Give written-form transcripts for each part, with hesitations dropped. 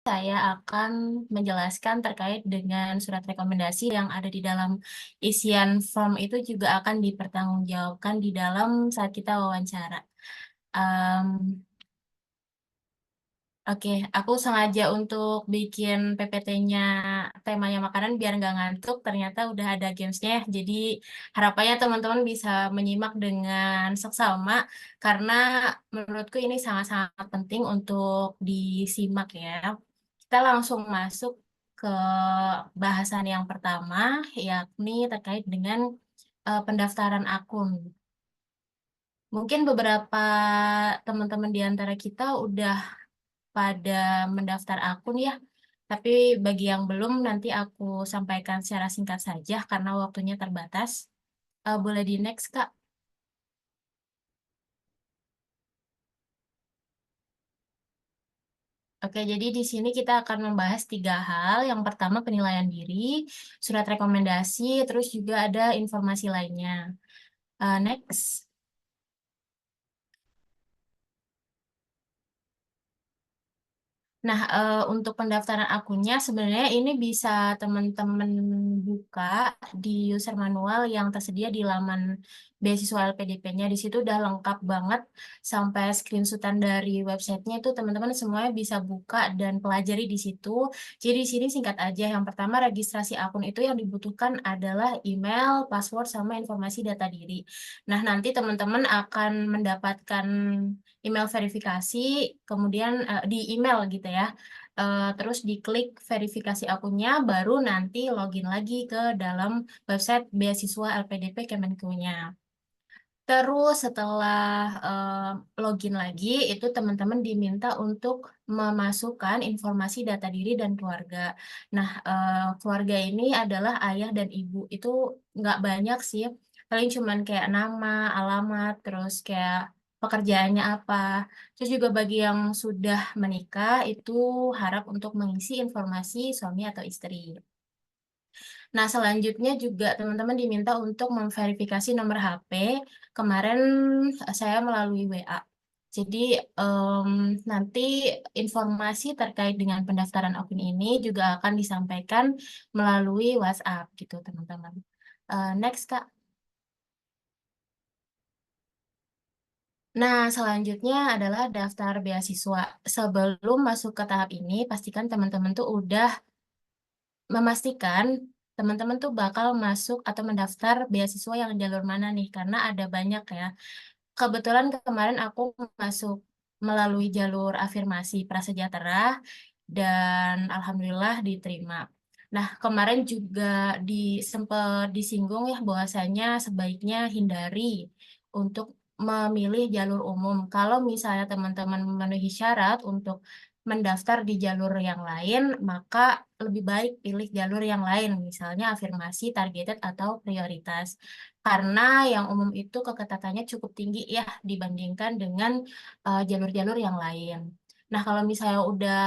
Saya akan menjelaskan terkait dengan surat rekomendasi yang ada di dalam isian form itu juga akan dipertanggungjawabkan di dalam saat kita wawancara. Mmm, oke, aku sengaja untuk bikin PPT-nya temanya makanan biar nggak ngantuk, ternyata udah ada games-nya ya. Jadi harapannya teman-teman bisa menyimak dengan seksama, karena menurutku ini sangat-sangat penting untuk disimak ya. Kita langsung masuk ke bahasan yang pertama, yakni terkait dengan, pendaftaran akun. Mungkin beberapa teman-teman di antara kita udah pada mendaftar akun ya, tapi bagi yang belum nanti aku sampaikan secara singkat saja karena waktunya terbatas. Boleh di-next, Kak. Oke, jadi di sini kita akan membahas 3 hal. Yang pertama penilaian diri, surat rekomendasi, terus juga ada informasi lainnya. Next. Nah, untuk pendaftaran akunnya sebenarnya ini bisa teman-teman buka di user manual yang tersedia di laman beasiswa LPDP-nya. Di situ udah lengkap banget sampai screenshot-an dari websitenya itu teman-teman semuanya bisa buka dan pelajari di situ. Jadi di sini singkat aja, yang pertama registrasi akun itu yang dibutuhkan adalah email, password, sama informasi data diri. Nah, nanti teman-teman akan mendapatkan email verifikasi, kemudian, di email gitu ya, terus diklik verifikasi akunnya, baru nanti login lagi ke dalam website beasiswa LPDP Kemenkunya. Terus setelah, login lagi, itu teman-teman diminta untuk memasukkan informasi data diri dan keluarga. Nah, keluarga ini adalah ayah dan ibu, itu nggak banyak sih, paling cuman kayak nama, alamat, terus kayak pekerjaannya apa. Terus juga bagi yang sudah menikah, itu harap untuk mengisi informasi suami atau istri. Nah, selanjutnya juga teman-teman diminta untuk memverifikasi nomor HP. Kemarin, saya melalui WA. Jadi, nanti informasi terkait dengan pendaftaran akun ini juga akan disampaikan melalui WhatsApp gitu, teman-teman. Next, Kak. Nah, selanjutnya adalah daftar beasiswa. Sebelum masuk ke tahap ini, pastikan teman-teman tuh udah memastikan teman-teman tuh bakal masuk atau mendaftar beasiswa yang jalur mana nih, karena ada banyak ya. Kebetulan kemarin aku masuk melalui jalur afirmasi prasejahtera dan alhamdulillah diterima. Nah, kemarin juga sempet disinggung ya bahwasanya sebaiknya hindari untuk memilih jalur umum. Kalau misalnya teman-teman memenuhi syarat untuk mendaftar di jalur yang lain, maka lebih baik pilih jalur yang lain, misalnya afirmasi, targeted, atau prioritas. Karena yang umum itu keketatannya cukup tinggi ya dibandingkan dengan, jalur-jalur yang lain. Nah, kalau misalnya udah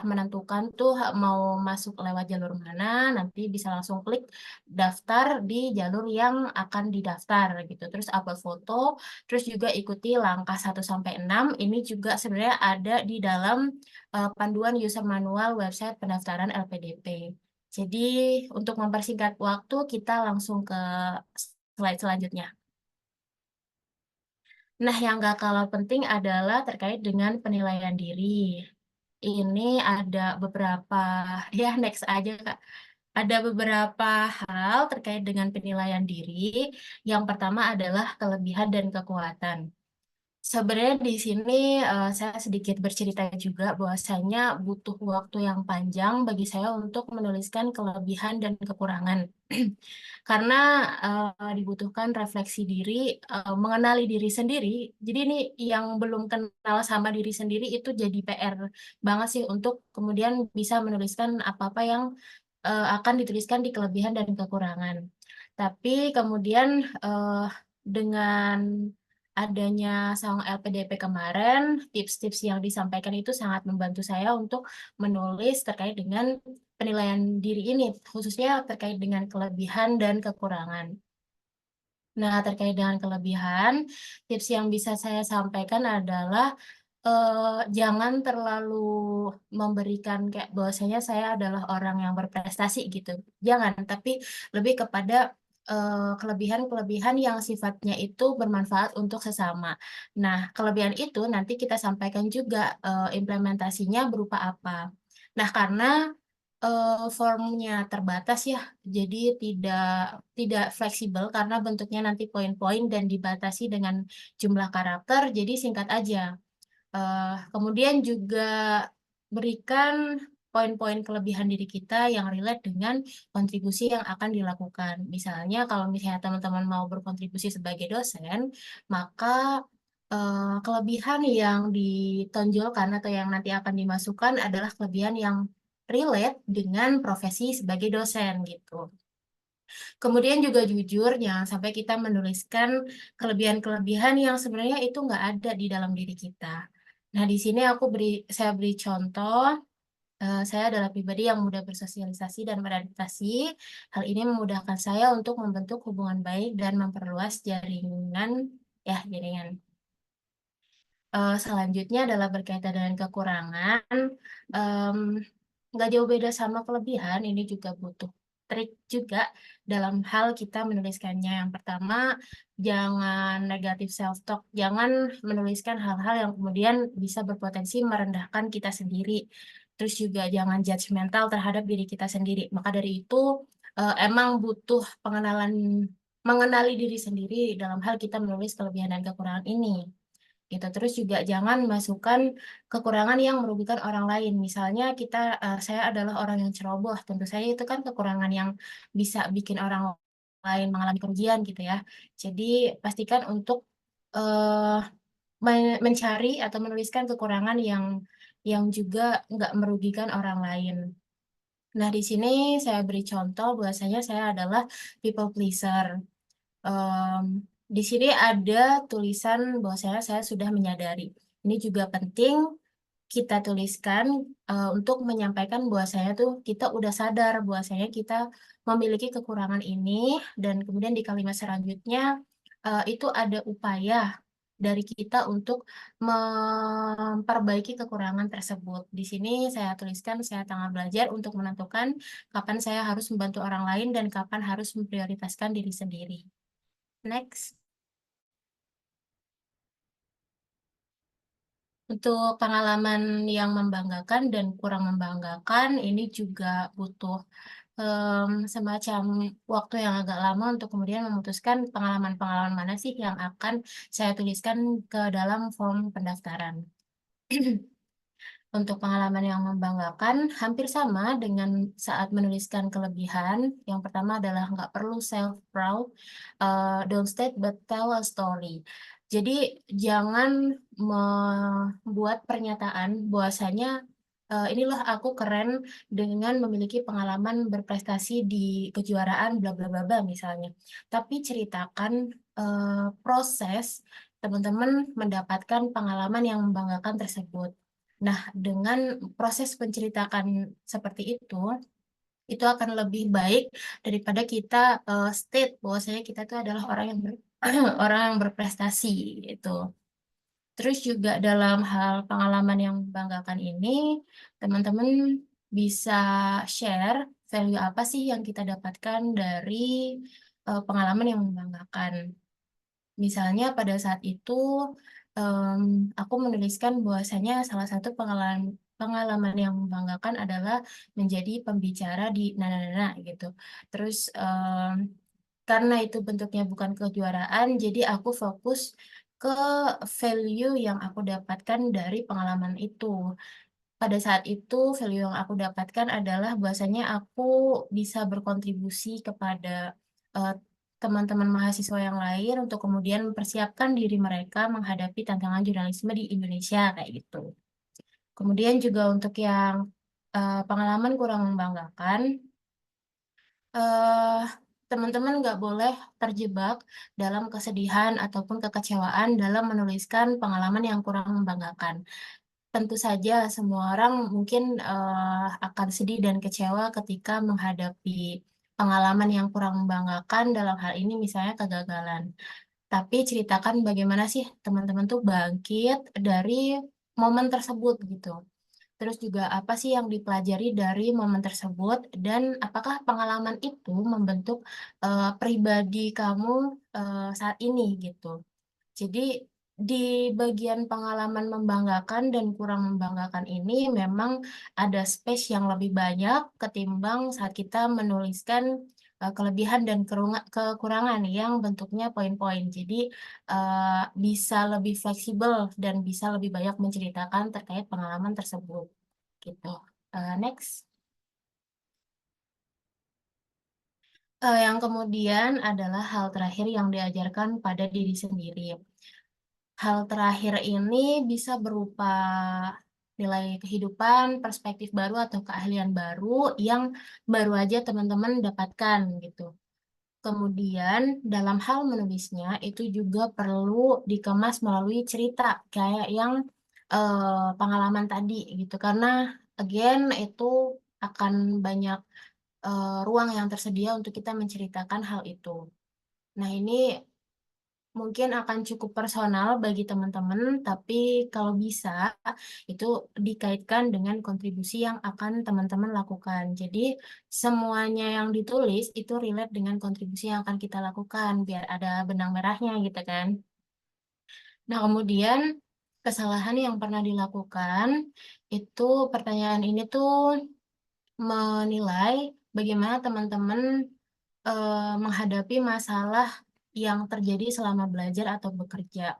menentukan tuh mau masuk lewat jalur mana, nanti bisa langsung klik daftar di jalur yang akan didaftar gitu. Terus upload foto, terus juga ikuti langkah 1 sampai 6. Ini juga sebenarnya ada di dalam, panduan user manual website pendaftaran LPDP. Jadi untuk mempersingkat waktu, kita langsung ke slide selanjutnya. Nah, yang nggak kalah penting adalah terkait dengan penilaian diri. Ini ada beberapa ya next aja, Kak. Ada beberapa hal terkait dengan penilaian diri. Yang pertama adalah kelebihan dan kekuatan. Sebenarnya di sini, saya sedikit bercerita juga bahwasanya butuh waktu yang panjang bagi saya untuk menuliskan kelebihan dan kekurangan. Karena, dibutuhkan refleksi diri, mengenali diri sendiri. Jadi ini yang belum kenal sama diri sendiri itu jadi PR banget sih untuk kemudian bisa menuliskan apa-apa yang, akan dituliskan di kelebihan dan kekurangan. Tapi kemudian, dengan adanya Saung LPDP kemarin, tips-tips yang disampaikan itu sangat membantu saya untuk menulis terkait dengan penilaian diri ini, khususnya terkait dengan kelebihan dan kekurangan. Nah, terkait dengan kelebihan, tips yang bisa saya sampaikan adalah Jangan terlalu memberikan kayak bahwasanya saya adalah orang yang berprestasi gitu. Jangan, tapi lebih kepada kelebihan-kelebihan yang sifatnya itu bermanfaat untuk sesama. Nah, kelebihan itu nanti kita sampaikan juga implementasinya berupa apa. Nah, karena formnya terbatas ya, jadi tidak fleksibel karena bentuknya nanti poin-poin dan dibatasi dengan jumlah karakter, jadi singkat aja. Kemudian juga berikan poin-poin kelebihan diri kita yang relate dengan kontribusi yang akan dilakukan. Misalnya kalau misalnya teman-teman mau berkontribusi sebagai dosen, maka kelebihan yang ditonjolkan atau yang nanti akan dimasukkan adalah kelebihan yang relate dengan profesi sebagai dosen gitu. Kemudian juga jujur, jangan sampai kita menuliskan kelebihan-kelebihan yang sebenarnya itu nggak ada di dalam diri kita. Nah, di sini saya beri contoh, saya adalah pribadi yang mudah bersosialisasi dan beradaptasi. Hal ini memudahkan saya untuk membentuk hubungan baik dan memperluas jaringan. Selanjutnya adalah berkaitan dengan kekurangan. Em, nggak jauh beda sama kelebihan, ini juga butuh trik juga dalam hal kita menuliskannya. Yang pertama, jangan negatif self-talk, jangan menuliskan hal-hal yang kemudian bisa berpotensi merendahkan kita sendiri. Terus juga jangan judgmental terhadap diri kita sendiri. Maka dari itu, emang butuh mengenali diri sendiri dalam hal kita menulis kelebihan dan kekurangan ini gitu. Terus juga jangan masukkan kekurangan yang merugikan orang lain. Misalnya saya adalah orang yang ceroboh, tentu saja itu kan kekurangan yang bisa bikin orang lain mengalami kerugian gitu ya. Jadi pastikan untuk eh, mencari atau menuliskan kekurangan yang juga nggak merugikan orang lain. Nah, di sini saya beri contoh bahwasanya saya adalah people pleaser. Em, di sini ada tulisan bahwasanya saya sudah menyadari. Ini juga penting kita tuliskan untuk menyampaikan bahwasanya tuh kita udah sadar bahwasanya kita memiliki kekurangan ini dan kemudian di kalimat selanjutnya itu ada upaya dari kita untuk memperbaiki kekurangan tersebut. Di sini saya tuliskan saya tengah belajar untuk menentukan kapan saya harus membantu orang lain dan kapan harus memprioritaskan diri sendiri. Next, untuk pengalaman yang membanggakan dan kurang membanggakan, ini juga butuh semacam waktu yang agak lama untuk kemudian memutuskan pengalaman-pengalaman mana sih yang akan saya tuliskan ke dalam form pendaftaran. Untuk pengalaman yang membanggakan, hampir sama dengan saat menuliskan kelebihan. Yang pertama adalah nggak perlu self-proud, don't state but tell a story. Jadi jangan membuat pernyataan bahwasanya inilah aku keren dengan memiliki pengalaman berprestasi di kejuaraan bla bla bla bla misalnya. Tapi ceritakan proses teman-teman mendapatkan pengalaman yang membanggakan tersebut. Nah, dengan proses penceritakan seperti itu akan lebih baik daripada kita state bahwasanya kita itu adalah orang yang orang yang berprestasi gitu. Terus juga dalam hal pengalaman yang membanggakan ini, teman-teman bisa share value apa sih yang kita dapatkan dari pengalaman yang membanggakan. Misalnya pada saat itu em, aku menuliskan bahwasanya salah satu pengalaman yang membanggakan adalah menjadi pembicara di Nana gitu. Terus karena itu bentuknya bukan kejuaraan, jadi aku fokus ke value yang aku dapatkan dari pengalaman itu. Pada saat itu, value yang aku dapatkan adalah bahwasanya aku bisa berkontribusi kepada eh, teman-teman mahasiswa yang lain untuk kemudian mempersiapkan diri mereka menghadapi tantangan jurnalisme di Indonesia kayak gitu. Kemudian juga untuk yang pengalaman kurang membanggakan, eh, teman-teman nggak boleh terjebak dalam kesedihan ataupun kekecewaan dalam menuliskan pengalaman yang kurang membanggakan. Tentu saja semua orang mungkin akan sedih dan kecewa ketika menghadapi pengalaman yang kurang membanggakan dalam hal ini misalnya kegagalan. Tapi ceritakan bagaimana sih teman-teman tuh bangkit dari momen tersebut gitu. Terus juga apa sih yang dipelajari dari momen tersebut dan apakah pengalaman itu membentuk pribadi kamu saat ini gitu. Jadi di bagian pengalaman membanggakan dan kurang membanggakan ini memang ada space yang lebih banyak ketimbang saat kita menuliskan kelebihan dan kekurangan yang bentuknya poin-poin. Jadi bisa lebih fleksibel dan bisa lebih banyak menceritakan terkait pengalaman tersebut. Gitu. Next. Yang kemudian adalah hal terakhir yang diajarkan pada diri sendiri. Hal terakhir ini bisa berupa nilai kehidupan, perspektif baru atau keahlian baru yang baru aja teman-teman dapatkan gitu. Kemudian dalam hal menulisnya itu juga perlu dikemas melalui cerita kayak yang pengalaman tadi gitu karena again itu akan banyak ruang yang tersedia untuk kita menceritakan hal itu. Nah, ini mungkin akan cukup personal bagi teman-teman, tapi kalau bisa itu dikaitkan dengan kontribusi yang akan teman-teman lakukan. Jadi semuanya yang ditulis itu relate dengan kontribusi yang akan kita lakukan, biar ada benang merahnya gitu kan. Nah, kemudian kesalahan yang pernah dilakukan itu pertanyaan ini tuh menilai bagaimana teman-teman menghadapi masalah yang terjadi selama belajar atau bekerja.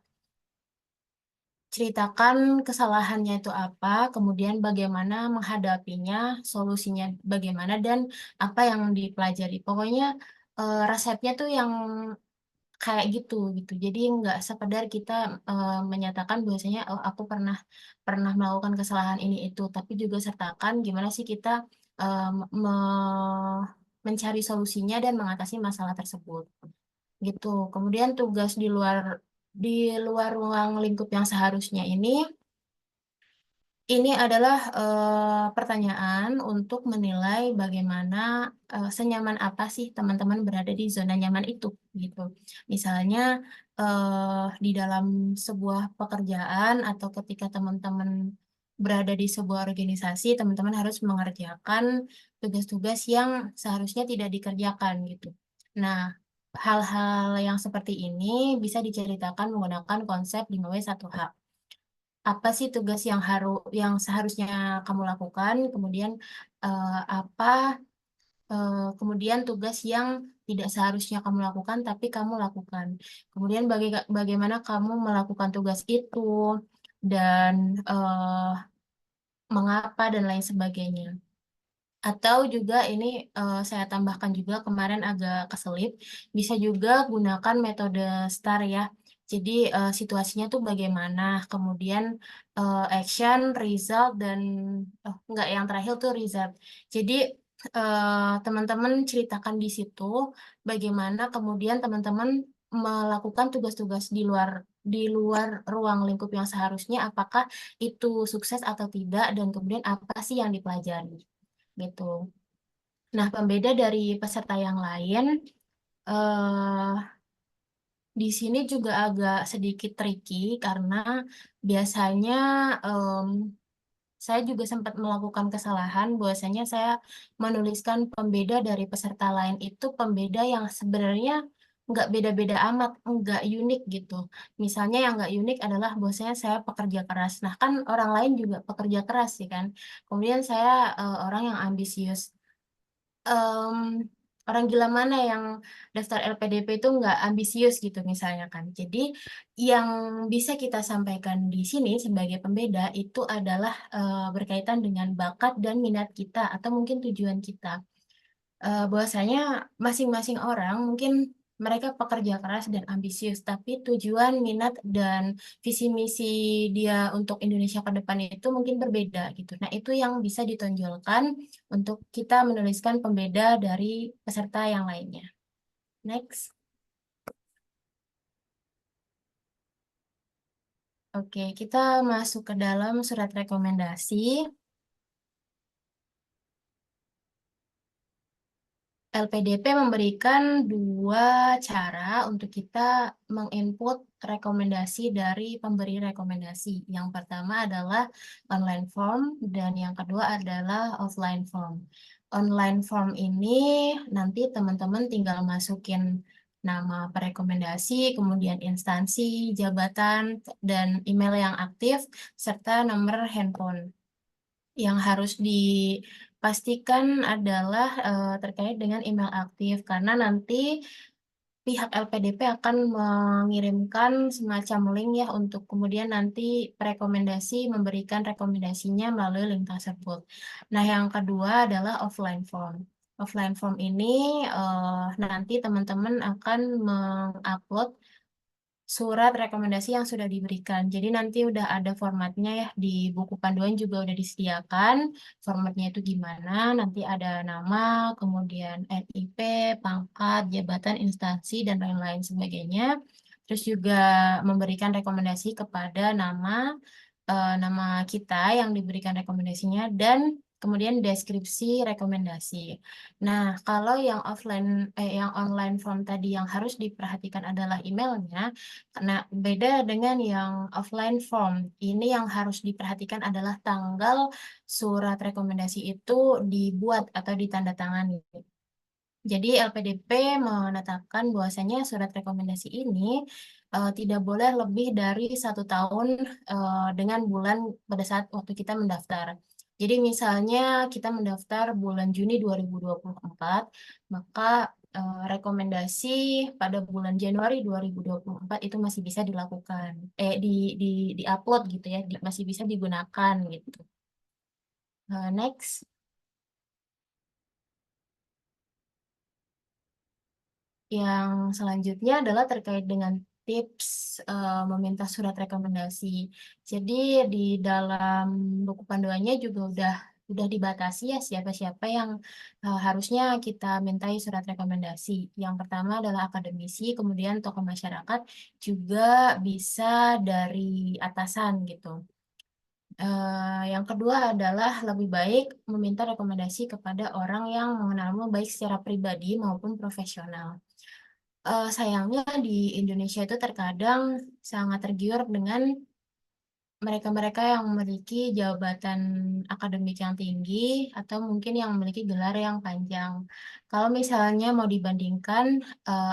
Ceritakan kesalahannya itu apa, kemudian bagaimana menghadapinya, solusinya bagaimana, dan apa yang dipelajari. Pokoknya resepnya tuh yang kayak gitu gitu. Jadi nggak sekedar kita menyatakan bahwasanya oh aku pernah pernah melakukan kesalahan ini itu, tapi juga sertakan gimana sih kita eh, mencari solusinya dan mengatasi masalah tersebut gitu. Kemudian tugas di luar ruang lingkup yang seharusnya ini adalah pertanyaan untuk menilai bagaimana senyaman apa sih teman-teman berada di zona nyaman itu gitu. Misalnya di dalam sebuah pekerjaan atau ketika teman-teman berada di sebuah organisasi, teman-teman harus mengerjakan tugas-tugas yang seharusnya tidak dikerjakan gitu. Nah, hal-hal yang seperti ini bisa diceritakan menggunakan konsep 5W1H. Apa sih tugas yang seharusnya kamu lakukan, kemudian apa kemudian tugas yang tidak seharusnya kamu lakukan tapi kamu lakukan. Kemudian bagaimana kamu melakukan tugas itu dan eh, mengapa dan lain sebagainya. Atau juga ini saya tambahkan juga kemarin agak keselip, bisa juga gunakan metode STAR ya. Jadi situasinya tuh bagaimana, kemudian action, result, dan enggak yang terakhir tuh result. Jadi teman-teman ceritakan di situ bagaimana kemudian teman-teman melakukan tugas-tugas di luar ruang lingkup yang seharusnya, apakah itu sukses atau tidak, dan kemudian apa sih yang dipelajari gitu. Nah, pembeda dari peserta yang lain, eh, di sini juga agak sedikit tricky karena biasanya em, saya juga sempat melakukan kesalahan, bahwasanya saya menuliskan pembeda dari peserta lain itu pembeda yang sebenarnya nggak beda-beda amat, nggak unik gitu. Misalnya yang nggak unik adalah bahwasanya saya pekerja keras. Nah, kan orang lain juga pekerja keras sih kan. Kemudian saya orang yang ambisius. em, Orang gila mana yang daftar LPDP itu nggak ambisius gitu misalnya kan. Jadi yang bisa kita sampaikan di sini sebagai pembeda itu adalah berkaitan dengan bakat dan minat kita atau mungkin tujuan kita. Bahwasanya masing-masing orang mungkin mereka pekerja keras dan ambisius, tapi tujuan, minat, dan visi misi dia untuk Indonesia ke depan itu mungkin berbeda gitu. Nah, itu yang bisa ditonjolkan untuk kita menuliskan pembeda dari peserta yang lainnya. Next. Oke, kita masuk ke dalam surat rekomendasi. LPDP memberikan dua cara untuk kita menginput rekomendasi dari pemberi rekomendasi. Yang pertama adalah online form dan yang kedua adalah offline form. Online form ini nanti teman-teman tinggal masukin nama perekomendasi, kemudian instansi, jabatan, dan email yang aktif, serta nomor handphone. Yang harus dipastikan adalah terkait dengan email aktif, karena nanti pihak LPDP akan mengirimkan semacam link ya untuk kemudian nanti rekomendasi memberikan rekomendasinya melalui link tersebut. Nah, yang kedua adalah offline form. Offline form ini nanti teman-teman akan mengupload surat rekomendasi yang sudah diberikan. Jadi nanti udah ada formatnya ya, di buku panduan juga udah disediakan. Formatnya itu gimana? Nanti ada nama, kemudian NIP, pangkat, jabatan, instansi, dan lain-lain sebagainya. Terus juga memberikan rekomendasi kepada nama kita yang diberikan rekomendasinya, dan kemudian deskripsi rekomendasi. Nah, kalau yang online form tadi yang harus diperhatikan adalah emailnya. Nah, beda dengan yang offline form. Ini yang harus diperhatikan adalah tanggal surat rekomendasi itu dibuat atau ditandatangani. Jadi LPDP menetapkan bahwasanya surat rekomendasi ini tidak boleh lebih dari 1 tahun dengan bulan pada saat waktu kita mendaftar. Jadi misalnya kita mendaftar bulan Juni 2024, maka rekomendasi pada bulan Januari 2024 itu masih bisa dilakukan, di upload gitu ya, masih bisa digunakan gitu. Next. Yang selanjutnya adalah terkait dengan tips meminta surat rekomendasi. Jadi di dalam buku panduannya juga udah dibatasi ya siapa-siapa yang harusnya kita mintai surat rekomendasi. Yang pertama adalah akademisi, kemudian tokoh masyarakat, juga bisa dari atasan gitu. Yang kedua adalah lebih baik meminta rekomendasi kepada orang yang mengenalmu baik secara pribadi maupun profesional. Sayangnya di Indonesia itu terkadang sangat tergiur dengan mereka-mereka yang memiliki jabatan akademik yang tinggi atau mungkin yang memiliki gelar yang panjang. Kalau misalnya mau dibandingkan,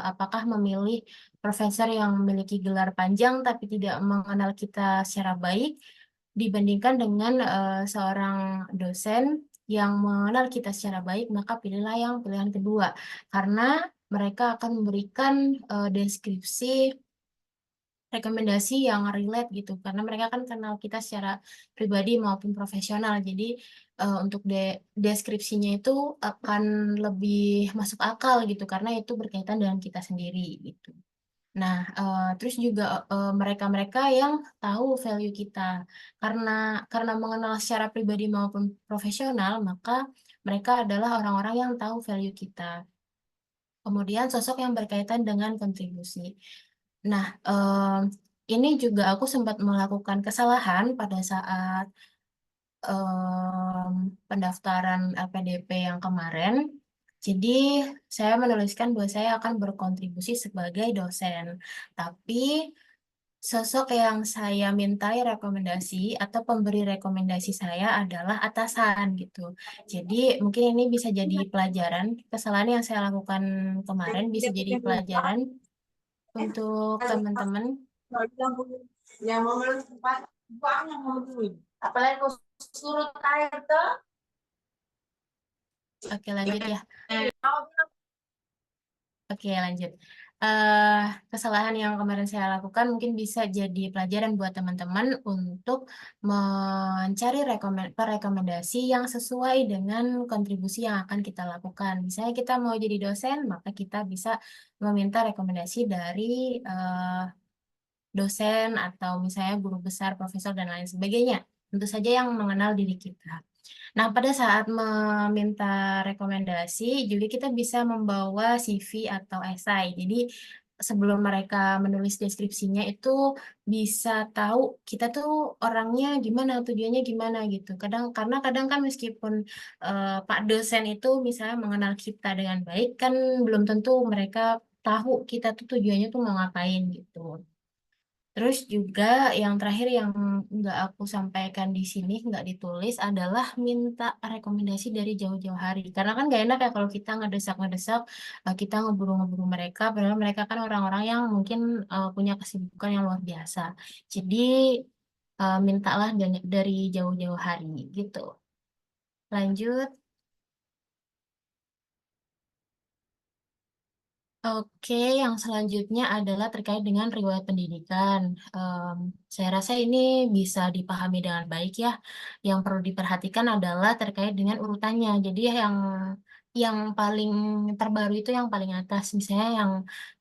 apakah memilih profesor yang memiliki gelar panjang tapi tidak mengenal kita secara baik dibandingkan dengan seorang dosen yang mengenal kita secara baik, maka pilihlah yang pilihan kedua. Karena mereka akan memberikan deskripsi rekomendasi yang relate gitu, karena mereka kan kenal kita secara pribadi maupun profesional. Jadi untuk deskripsinya itu akan lebih masuk akal gitu, karena itu berkaitan dengan kita sendiri gitu. Nah, terus juga mereka-mereka yang tahu value kita, karena mengenal secara pribadi maupun profesional, maka mereka adalah orang-orang yang tahu value kita. Kemudian sosok yang berkaitan dengan kontribusi. Nah, ini juga aku sempat melakukan kesalahan pada saat pendaftaran LPDP yang kemarin. Jadi, saya menuliskan bahwa saya akan berkontribusi sebagai dosen. Tapi, sosok yang saya mintai rekomendasi atau pemberi rekomendasi saya adalah atasan gitu. Jadi, mungkin ini bisa jadi pelajaran. Kesalahan yang saya lakukan kemarin bisa jadi pelajaran untuk teman-teman. Apalagi kau surut air tuh. Oke, lanjut ya. Oke, lanjut. Eh, Kesalahan yang kemarin saya lakukan mungkin bisa jadi pelajaran buat teman-teman untuk mencari rekomendasi yang sesuai dengan kontribusi yang akan kita lakukan. Misalnya kita mau jadi dosen, maka kita bisa meminta rekomendasi dari eh, dosen atau misalnya guru besar, profesor, dan lain sebagainya. Tentu saja yang mengenal diri kita. Nah, pada saat meminta rekomendasi, juga kita bisa membawa CV atau esai. Jadi, sebelum mereka menulis deskripsinya itu bisa tahu kita tuh orangnya gimana, tujuannya gimana gitu. Karena kadang kan meskipun Pak dosen itu misalnya mengenal kita dengan baik, kan belum tentu mereka tahu kita tuh tujuannya tuh mau ngapain gitu. Terus juga yang terakhir yang nggak aku sampaikan di sini, nggak ditulis adalah minta rekomendasi dari jauh-jauh hari. Karena kan nggak enak ya kalau kita ngedesak-ngedesak, kita ngeburu-ngeburu mereka, padahal mereka kan orang-orang yang mungkin punya kesibukan yang luar biasa. Jadi mintalah dari jauh-jauh hari gitu. Lanjut. Oke, yang selanjutnya adalah terkait dengan riwayat pendidikan. Saya rasa ini bisa dipahami dengan baik ya. Yang perlu diperhatikan adalah terkait dengan urutannya. Jadi yang paling terbaru itu yang paling atas. Misalnya yang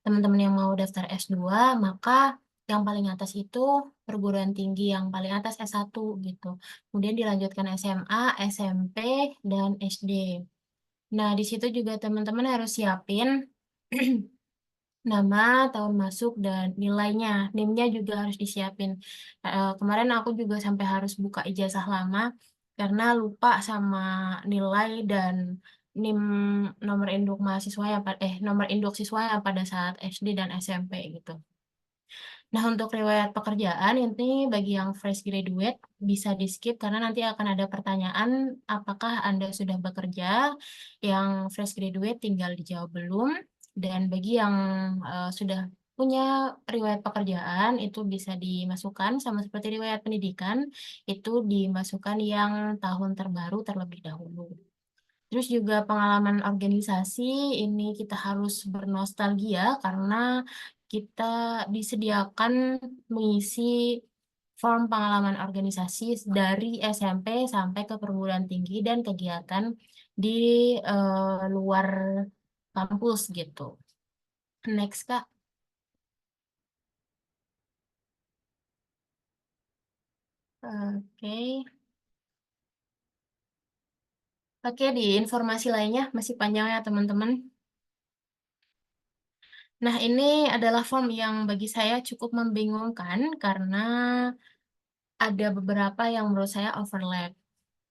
teman-teman yang mau daftar S2, maka yang paling atas itu perguruan tinggi yang paling atas S1 gitu. Kemudian dilanjutkan SMA, SMP, dan SD. Nah, di situ juga teman-teman harus siapin nama, tahun masuk, dan nilainya. NIM-nya juga harus disiapin. Kemarin aku juga sampai harus buka ijazah lama karena lupa sama nilai dan NIM nomor induk mahasiswa yang nomor induk siswa yang pada saat SD dan SMP gitu. Nah, untuk riwayat pekerjaan ini bagi yang fresh graduate bisa di-skip karena nanti akan ada pertanyaan apakah Anda sudah bekerja, yang fresh graduate tinggal dijawab belum, dan bagi yang sudah punya riwayat pekerjaan itu bisa dimasukkan sama seperti riwayat pendidikan, itu dimasukkan yang tahun terbaru terlebih dahulu. Terus juga pengalaman organisasi ini kita harus bernostalgia karena kita disediakan mengisi form pengalaman organisasi dari SMP sampai ke perguruan tinggi dan kegiatan di luar kampus gitu. Next, Kak. Oke. Oke, di informasi lainnya masih panjang ya, teman-teman. Nah, ini adalah form yang bagi saya cukup membingungkan karena ada beberapa yang menurut saya overlap,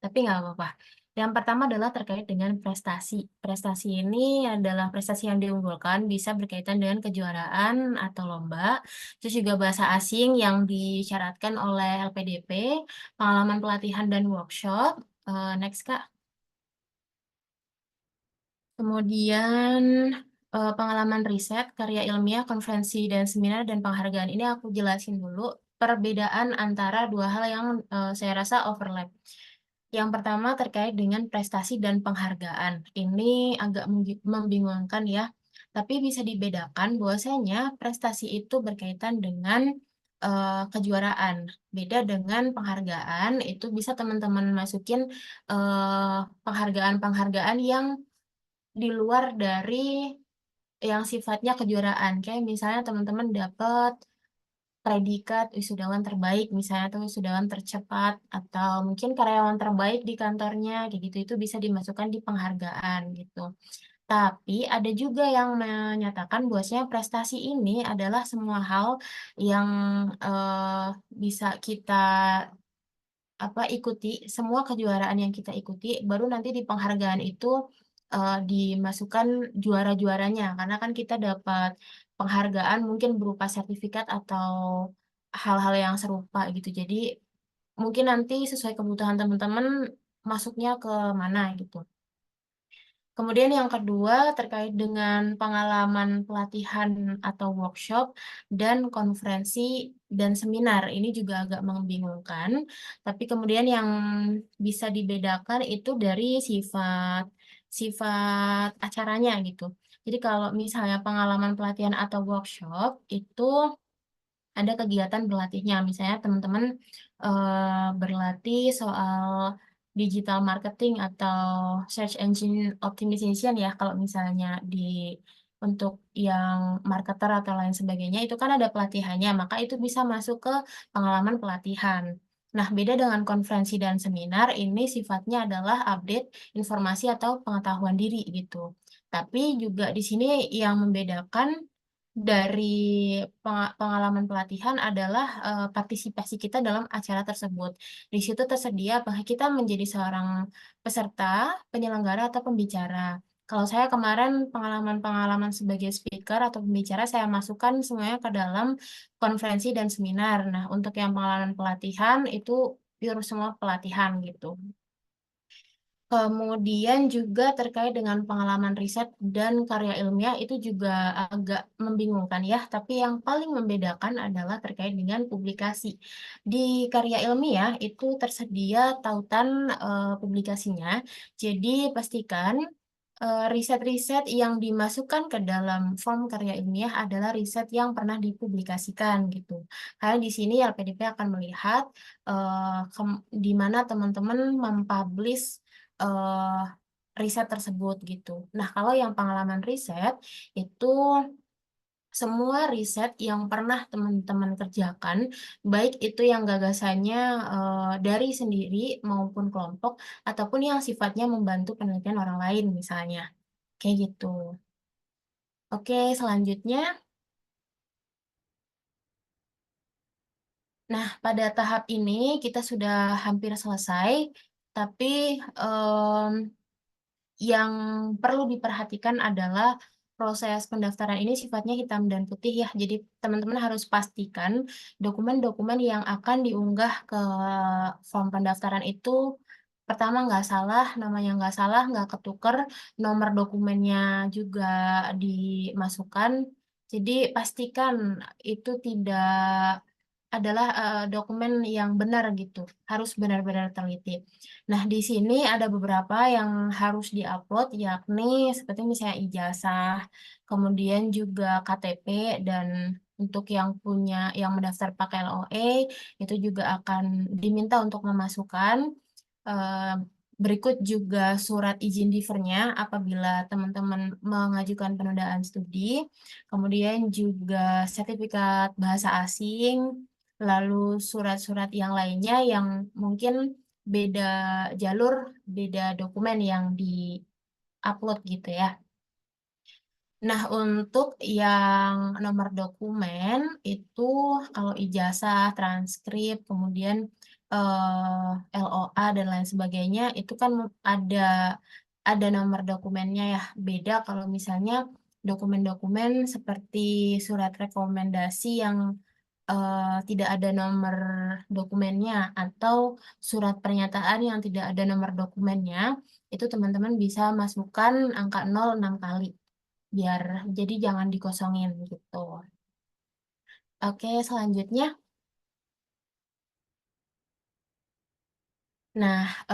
tapi nggak apa-apa. Yang pertama adalah terkait dengan prestasi. Prestasi ini adalah prestasi yang diunggulkan, bisa berkaitan dengan kejuaraan atau lomba, terus juga bahasa asing yang disyaratkan oleh LPDP, pengalaman pelatihan dan workshop. Next, Kak. Kemudian pengalaman riset, karya ilmiah, konferensi, dan seminar, dan penghargaan. Ini aku jelasin dulu perbedaan antara dua hal yang saya rasa overlap. Yang pertama terkait dengan prestasi dan penghargaan. Ini agak membingungkan ya, tapi bisa dibedakan bahwasanya prestasi itu berkaitan dengan kejuaraan. Beda dengan penghargaan, itu bisa teman-teman masukin penghargaan-penghargaan yang di luar dari yang sifatnya kejuaraan. Kayak misalnya teman-teman dapat predikat wisudawan terbaik, misalnya tuh wisudawan tercepat, atau mungkin karyawan terbaik di kantornya, kayak gitu, itu bisa dimasukkan di penghargaan gitu. Tapi ada juga yang menyatakan bahwasanya prestasi ini adalah semua hal yang bisa kita ikuti, semua kejuaraan yang kita ikuti, baru nanti di penghargaan itu dimasukkan juara-juaranya, karena kan kita dapat penghargaan mungkin berupa sertifikat atau hal-hal yang serupa gitu. Jadi mungkin nanti sesuai kebutuhan teman-teman masuknya ke mana gitu. Kemudian yang kedua terkait dengan pengalaman pelatihan atau workshop dan konferensi dan seminar. Ini juga agak membingungkan, tapi kemudian yang bisa dibedakan itu dari sifat sifat acaranya gitu. Jadi kalau misalnya pengalaman pelatihan atau workshop itu ada kegiatan berlatihnya. Misalnya teman-teman berlatih soal digital marketing atau search engine optimization ya. Kalau misalnya untuk yang marketer atau lain sebagainya itu kan ada pelatihannya, maka itu bisa masuk ke pengalaman pelatihan. Nah, beda dengan konferensi dan seminar, ini sifatnya adalah update informasi atau pengetahuan diri gitu. Tapi juga di sini yang membedakan dari pengalaman pelatihan adalah partisipasi kita dalam acara tersebut. Di situ tersedia apakah kita menjadi seorang peserta, penyelenggara, atau pembicara. Kalau saya kemarin pengalaman-pengalaman sebagai speaker atau pembicara, saya masukkan semuanya ke dalam konferensi dan seminar. Nah, untuk yang pengalaman pelatihan itu pure semua pelatihan gitu. Kemudian juga terkait dengan pengalaman riset dan karya ilmiah itu juga agak membingungkan ya, tapi yang paling membedakan adalah terkait dengan publikasi. Di karya ilmiah itu tersedia tautan publikasinya, jadi pastikan riset-riset yang dimasukkan ke dalam form karya ilmiah adalah riset yang pernah dipublikasikan gitu. Karena di sini LPDP akan melihat di mana teman-teman mempublish eh, riset tersebut gitu. Nah, kalau yang pengalaman riset itu semua riset yang pernah teman-teman kerjakan, baik itu yang gagasannya dari sendiri maupun kelompok, ataupun yang sifatnya membantu penelitian orang lain misalnya. Kayak gitu. Oke, selanjutnya. Nah, pada tahap ini kita sudah hampir selesai, tapi em, yang perlu diperhatikan adalah proses pendaftaran ini sifatnya hitam dan putih ya. Jadi teman-teman harus pastikan dokumen-dokumen yang akan diunggah ke form pendaftaran itu pertama nggak salah, namanya nggak salah, nggak ketuker, nomor dokumennya juga dimasukkan. Jadi pastikan itu tidak adalah dokumen yang benar gitu, harus benar-benar teliti. Nah, di sini ada beberapa yang harus diupload, yakni seperti misalnya ijazah, kemudian juga KTP, dan untuk yang yang mendaftar pakai LOE, itu juga akan diminta untuk memasukkan. Eh, Berikut juga surat izin divernya apabila teman-teman mengajukan penundaan studi, kemudian juga sertifikat bahasa asing, lalu surat-surat yang lainnya yang mungkin beda jalur, beda dokumen yang di-upload gitu ya. Nah, untuk yang nomor dokumen itu kalau ijazah, transkrip, kemudian LOA dan lain sebagainya itu kan ada ada nomor dokumennya ya. Beda kalau misalnya dokumen-dokumen seperti surat rekomendasi yang tidak ada nomor dokumennya atau surat pernyataan yang tidak ada nomor dokumennya, itu teman-teman bisa masukkan angka 0 6 kali biar jadi jangan dikosongin gitu. Oke, selanjutnya. Nah,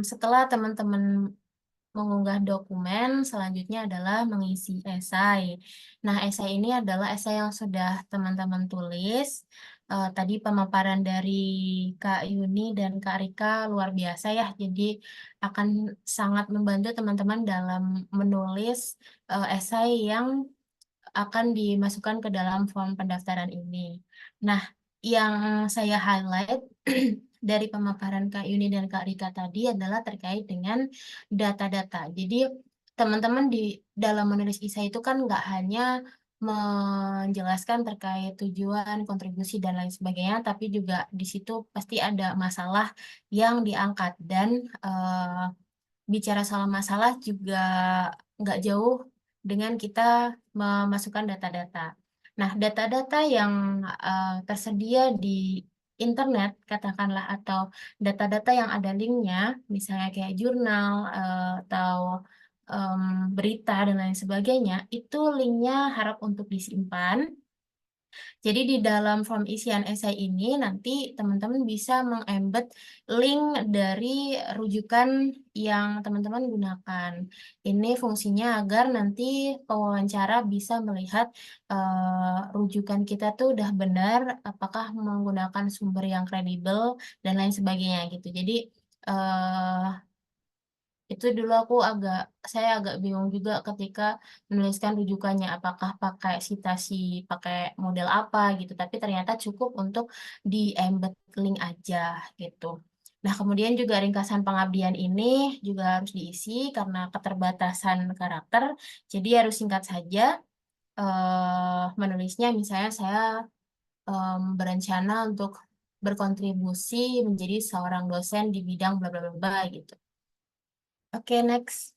setelah teman-teman mengunggah dokumen, selanjutnya adalah mengisi esai. Nah, esai ini adalah esai yang sudah teman-teman tulis. Tadi pemaparan dari Kak Yuni dan Kak Rika luar biasa ya, jadi akan sangat membantu teman-teman dalam menulis esai yang akan dimasukkan ke dalam form pendaftaran ini. Nah, yang saya highlight dari pemaparan Kak Yuni dan Kak Rika tadi adalah terkait dengan data-data. Jadi, teman-teman di dalam menulis isai itu kan nggak hanya menjelaskan terkait tujuan, kontribusi, dan lain sebagainya, tapi juga di situ pasti ada masalah yang diangkat. Dan eh, bicara soal masalah juga nggak jauh dengan kita memasukkan data-data. Nah, data-data yang tersedia di internet, katakanlah, atau data-data yang ada linknya, misalnya kayak jurnal atau em, berita dan lain sebagainya, itu linknya harap untuk disimpan. Jadi di dalam form isian esai ini nanti teman-teman bisa mengembed link dari rujukan yang teman-teman gunakan. Ini fungsinya agar nanti pewawancara bisa melihat rujukan kita tuh udah benar, apakah menggunakan sumber yang kredibel dan lain sebagainya gitu. Jadi eh, itu dulu saya agak bingung juga ketika menuliskan rujukannya, apakah pakai citasi, pakai model apa gitu. Tapi ternyata cukup untuk di embed link aja gitu. Nah, kemudian juga ringkasan pengabdian ini juga harus diisi karena keterbatasan karakter, jadi harus singkat saja. Menulisnya misalnya saya berencana untuk berkontribusi menjadi seorang dosen di bidang bla bla bla bla gitu. Oke, next.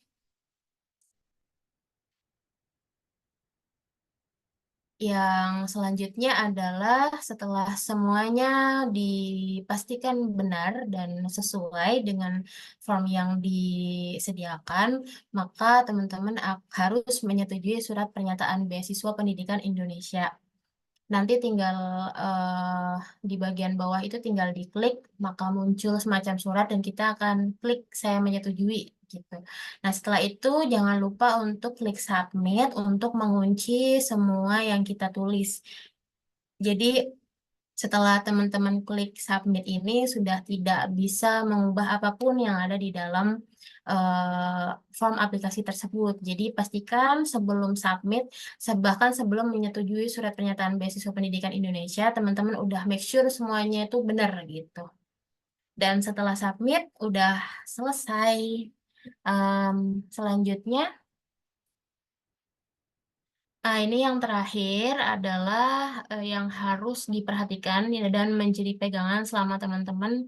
Yang selanjutnya adalah setelah semuanya dipastikan benar dan sesuai dengan form yang disediakan, maka teman-teman harus menyetujui surat pernyataan beasiswa pendidikan Indonesia. Nanti tinggal eh, di bagian bawah itu tinggal diklik, maka muncul semacam surat dan kita akan klik saya menyetujui gitu. Nah, setelah itu jangan lupa untuk klik submit untuk mengunci semua yang kita tulis. Jadi setelah teman-teman klik submit ini sudah tidak bisa mengubah apapun yang ada di dalam form aplikasi tersebut. Jadi pastikan sebelum submit, bahkan sebelum menyetujui surat pernyataan beasiswa pendidikan Indonesia, teman-teman udah make sure semuanya itu benar gitu. Dan setelah submit, udah selesai. Selanjutnya, ini yang terakhir adalah yang harus diperhatikan ya, dan menjadi pegangan selama teman-teman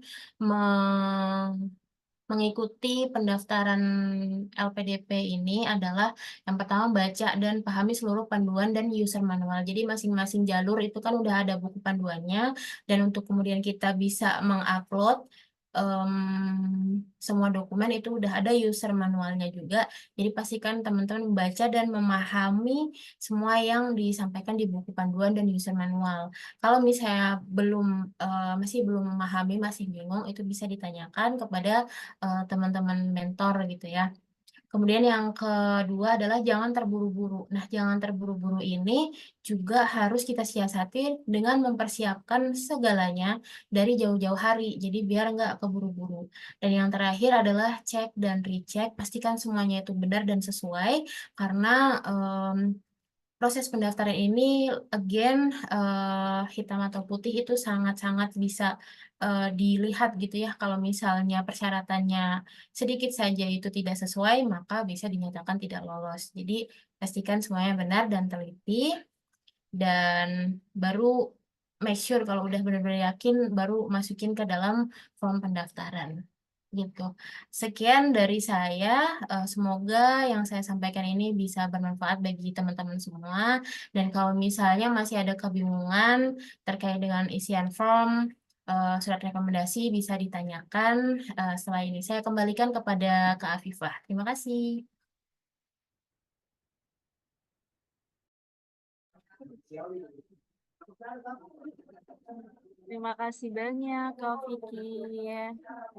mengikuti pendaftaran LPDP ini adalah yang pertama baca dan pahami seluruh panduan dan user manual. Jadi masing-masing jalur itu kan udah ada buku panduannya dan untuk kemudian kita bisa mengupload semua dokumen itu udah ada user manualnya juga. Jadi pastikan teman-teman membaca dan memahami semua yang disampaikan di buku panduan dan user manual. Kalau misalnya masih belum memahami, masih bingung, itu bisa ditanyakan kepada teman-teman mentor gitu ya. Kemudian yang kedua adalah jangan terburu-buru. Nah, jangan terburu-buru ini juga harus kita siasati dengan mempersiapkan segalanya dari jauh-jauh hari. Jadi biar nggak keburu-buru. Dan yang terakhir adalah cek dan recheck. Pastikan semuanya itu benar dan sesuai karena proses pendaftaran ini again hitam atau putih itu sangat-sangat bisa dilihat gitu ya. Kalau misalnya persyaratannya sedikit saja itu tidak sesuai, maka bisa dinyatakan tidak lolos. Jadi pastikan semuanya benar dan teliti dan baru make sure kalau udah benar-benar yakin baru masukin ke dalam form pendaftaran gitu. Sekian dari saya. Semoga yang saya sampaikan ini bisa bermanfaat bagi teman-teman semua. Dan kalau misalnya masih ada kebingungan terkait dengan isian form, surat rekomendasi bisa ditanyakan. Setelah ini saya kembalikan kepada Kak Afifah. Terima kasih. Terima kasih banyak, Kak Vicky.